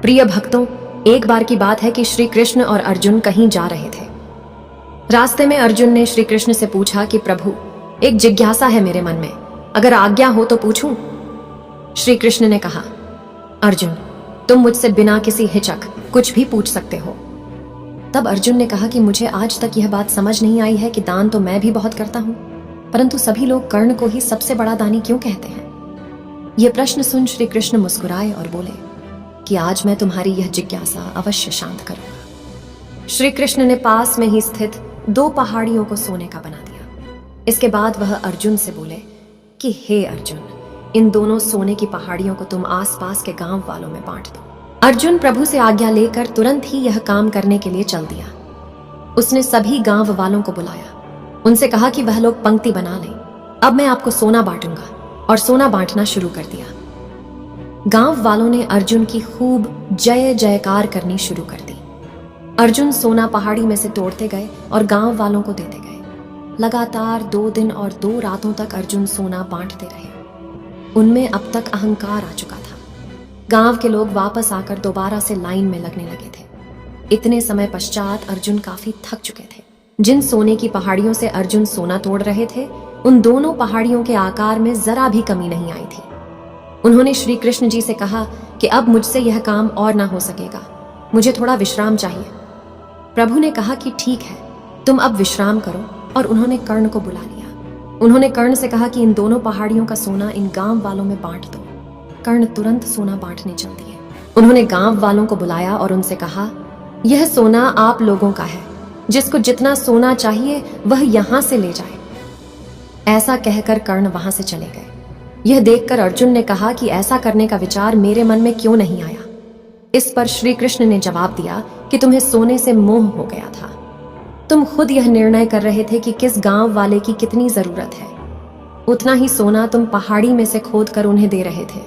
प्रिय भक्तों, एक बार की बात है कि श्री कृष्ण और अर्जुन कहीं जा रहे थे। रास्ते में अर्जुन ने श्री कृष्ण से पूछा कि प्रभु, एक जिज्ञासा है मेरे मन में, अगर आज्ञा हो तो पूछूं? श्री कृष्ण ने कहा, अर्जुन, तुम मुझसे बिना किसी हिचक कुछ भी पूछ सकते हो। तब अर्जुन ने कहा कि मुझे आज तक यह बात समझ नहीं आई है कि दान तो मैं भी बहुत करता हूं, परंतु सभी लोग कर्ण को ही सबसे बड़ा दानी क्यों कहते हैं? यह प्रश्न सुन श्री कृष्ण मुस्कुराए और बोले कि आज मैं तुम्हारी यह जिज्ञासा अवश्य शांत करूंगा। श्री कृष्ण ने पास में ही स्थित 2 पहाड़ियों को सोने का बना दिया। इसके बाद वह अर्जुन से बोले कि हे अर्जुन, इन दोनों सोने की पहाड़ियों को तुम आसपास के गांव वालों में बांट दो। अर्जुन प्रभु से आज्ञा लेकर तुरंत ही यह काम करने के लिए चल दिया। उसने सभी गांव वालों को बुलाया, उनसे कहा कि वह लोग पंक्ति बना लें, अब मैं आपको सोना बांटूंगा, और सोना बांटना शुरू कर दिया। गांव वालों ने अर्जुन की खूब जय जयकार करनी शुरू कर दी। अर्जुन सोना पहाड़ी में से तोड़ते गए और गांव वालों को देते गए। लगातार 2 दिन और 2 रातों तक अर्जुन सोना बांटते रहे। उनमें अब तक अहंकार आ चुका था। गांव के लोग वापस आकर दोबारा से लाइन में लगने लगे थे। इतने समय पश्चात अर्जुन काफी थक चुके थे। जिन सोने की पहाड़ियों से अर्जुन सोना तोड़ रहे थे, उन दोनों पहाड़ियों के आकार में जरा भी कमी नहीं आई थी। उन्होंने श्री कृष्ण जी से कहा कि अब मुझसे यह काम और ना हो सकेगा, मुझे थोड़ा विश्राम चाहिए। प्रभु ने कहा कि ठीक है, तुम अब विश्राम करो, और उन्होंने कर्ण को बुला लिया। उन्होंने कर्ण से कहा कि इन दोनों पहाड़ियों का सोना इन गांव वालों में बांट दो। कर्ण तुरंत सोना बांटने चल दिए। उन्होंने गांव वालों को बुलाया और उनसे कहा, यह सोना आप लोगों का है, जिसको जितना सोना चाहिए वह यहां से ले जाए। ऐसा कहकर कर्ण वहां से चले गए। यह देखकर अर्जुन ने कहा कि ऐसा करने का विचार मेरे मन में क्यों नहीं आया। इस पर श्री कृष्ण ने जवाब दिया कि तुम्हें सोने से मोह हो गया था। तुम खुद यह निर्णय कर रहे थे कि किस गांव वाले की कितनी जरूरत है, उतना ही सोना तुम पहाड़ी में से खोद कर उन्हें दे रहे थे।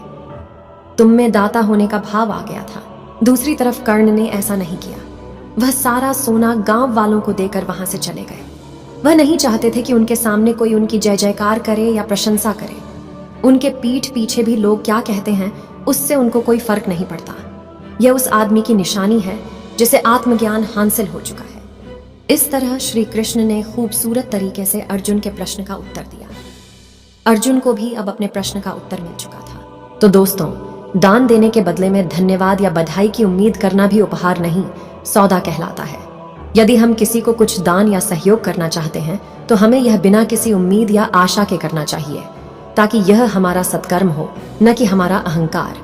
तुम में दाता होने का भाव आ गया था। दूसरी तरफ कर्ण ने ऐसा नहीं किया। वह सारा सोना गांव वालों को देकर वहां से चले गए। वह नहीं चाहते थे कि उनके सामने कोई उनकी जय जयकार करे या प्रशंसा करे। उनके पीठ पीछे भी लोग क्या कहते हैं, उससे उनको कोई फर्क नहीं पड़ता। यह उस आदमी की निशानी है जिसे आत्मज्ञान हासिल हो चुका है। इस तरह श्री कृष्ण ने खूबसूरत तरीके से अर्जुन के प्रश्न का उत्तर दिया। अर्जुन को भी अब अपने प्रश्न का उत्तर मिल चुका था। तो दोस्तों, दान देने के बदले में धन्यवाद या बधाई की उम्मीद करना भी उपहार नहीं, सौदा कहलाता है। यदि हम किसी को कुछ दान या सहयोग करना चाहते हैं तो हमें यह बिना किसी उम्मीद या आशा के करना चाहिए, ताकि यह हमारा सत्कर्म हो, न कि हमारा अहंकार।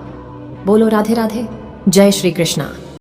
बोलो राधे राधे। जय श्री कृष्णा।